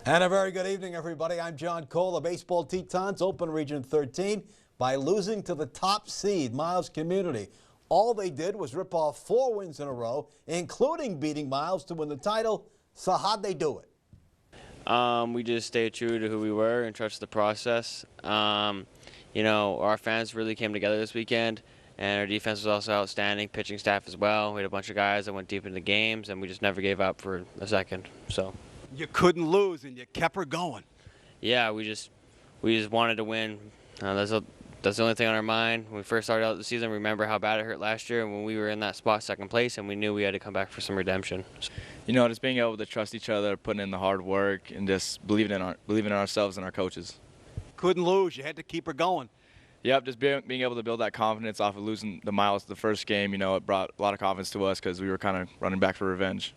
And a very good evening, everybody. I'm John Cole. The baseball Tetons open Region 13 by losing to the top seed, Miles Community. All they did was rip off 4 wins in a row, including beating Miles to win the title. So how'd they do it? We just stayed true to who we were and trusted the process. You know, our fans really came together this weekend, and our defense was also outstanding, pitching staff as well. We had a bunch of guys that went deep into games, and we just never gave up for a second. So You couldn't lose, and you kept her going. yeah, we just wanted to win. That's the only thing on our mind. When we first started out the season, remember how bad it hurt last year when we were in that spot, second place, and we knew we had to come back for some redemption. You know, just being able to trust each other, putting in the hard work, and just believing in ourselves and our coaches. Couldn't lose. You had to keep her going. Yep, just being able to build that confidence off of losing the Miles the first game, you know, it brought a lot of confidence to us because we were kind of running back for revenge.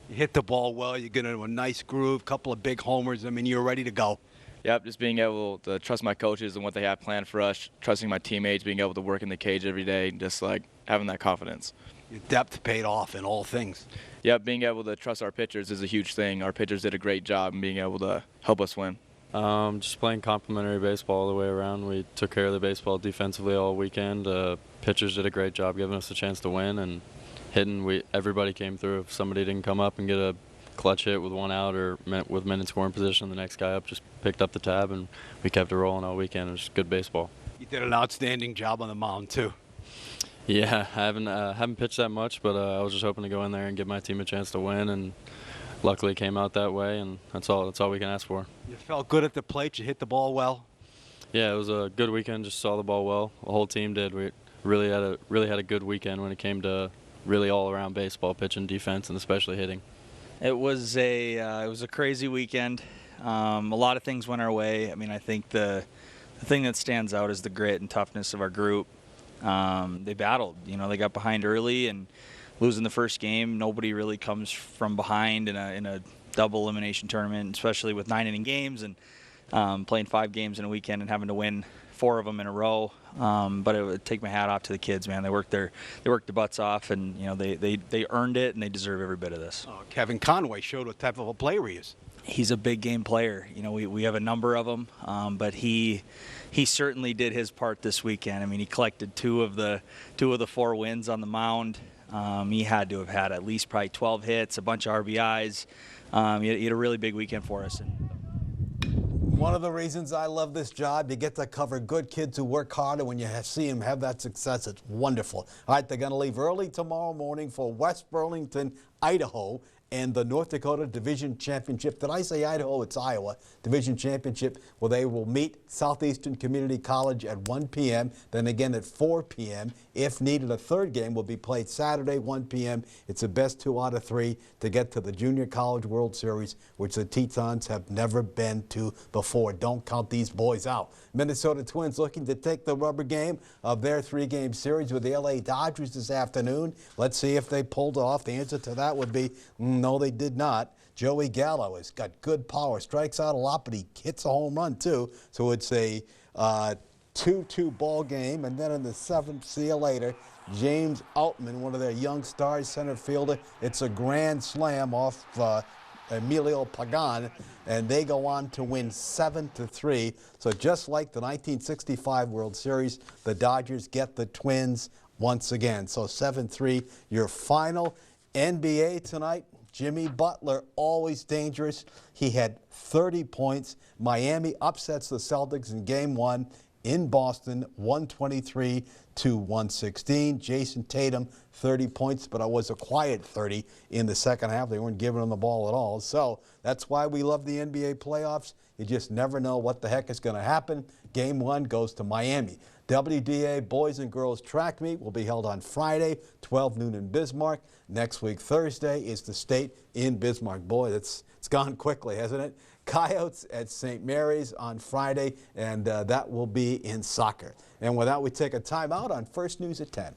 You hit the ball well. You get into a nice groove, couple of big homers. I mean, you're ready to go. Yep, just being able to trust my coaches and what they have planned for us, trusting my teammates, being able to work in the cage every day, and just like having that confidence. Your depth paid off in all things. Yep, being able to trust our pitchers is a huge thing. Our pitchers did a great job in being able to help us win. Just playing complimentary baseball all the way around. We took care of the baseball defensively all weekend. Pitchers did a great job giving us a chance to win, and hitting, everybody came through. If somebody didn't come up and get a clutch hit with 1 out or with men in scoring position, the next guy up just picked up the tab, and we kept it rolling all weekend. It was good baseball. You did an outstanding job on the mound, too. Yeah, I haven't pitched that much, but I was just hoping to go in there and give my team a chance to win, and luckily it came out that way, and that's all we can ask for. You felt good at the plate. You hit the ball well. Yeah, it was a good weekend. Just saw the ball well. The whole team did. We really had a good weekend when it came to really all around baseball, pitching, defense, and especially hitting. It was a crazy weekend. A lot of things went our way. I mean, I think the thing that stands out is the grit and toughness of our group. They battled. You know, they got behind early, and losing the first game, nobody really comes from behind in a double elimination tournament, especially with 9-inning games and playing 5 games in a weekend and having to win 4 of them in a row. But it would take my hat off to the kids, man. They worked their butts off, and you know they earned it, and they deserve every bit of this. Kevin Conway showed what type of a player he is. He's a big game player. You know, we have a number of them, but he certainly did his part this weekend. I mean, he collected 2 of the 4 wins on the mound. He had to have had at least probably 12 hits, a bunch of RBIs. He had a really big weekend for us. One of the reasons I love this job, you get to cover good kids who work hard, and when you see them have that success, it's wonderful. All right, they're going to leave early tomorrow morning for West Burlington, Idaho, and the North Dakota Division Championship. Did I say Idaho? It's Iowa. Division Championship, where they will meet Southeastern Community College at 1 p.m., then again at 4 p.m. If needed, a third game will be played Saturday, 1 p.m. It's the best 2 out of 3 to get to the Junior College World Series, which the Tetons have never been to before. Don't count these boys out. Minnesota Twins looking to take the rubber game of their 3-game series with the LA Dodgers this afternoon. Let's see if they pulled it off. The answer to that would be no, they did not. Joey Gallo has got good power, strikes out a lot, but he hits a home run too. So it's a 2-2 ball game. And then in the 7th, see you later, James Outman, one of their young stars, center fielder. It's a grand slam off Emilio Pagan, and they go on to win 7-3. So just like the 1965 World Series, the Dodgers get the Twins once again. So 7-3, your final. NBA tonight, Jimmy Butler, always dangerous. He had 30 points. Miami upsets the Celtics in Game 1 in Boston, 123-116. Jason Tatum, 30 points, but it was a quiet 30 in the second half. They weren't giving him the ball at all. So that's why we love the NBA playoffs. You just never know what the heck is going to happen. Game 1 goes to Miami. WDA boys and girls track meet will be held on Friday, 12 noon in Bismarck. Next week, Thursday, is the state in Bismarck. Boy, it's gone quickly, hasn't it? Coyotes at St. Mary's on Friday, and that will be in soccer. And with that, we take a timeout on First News at 10.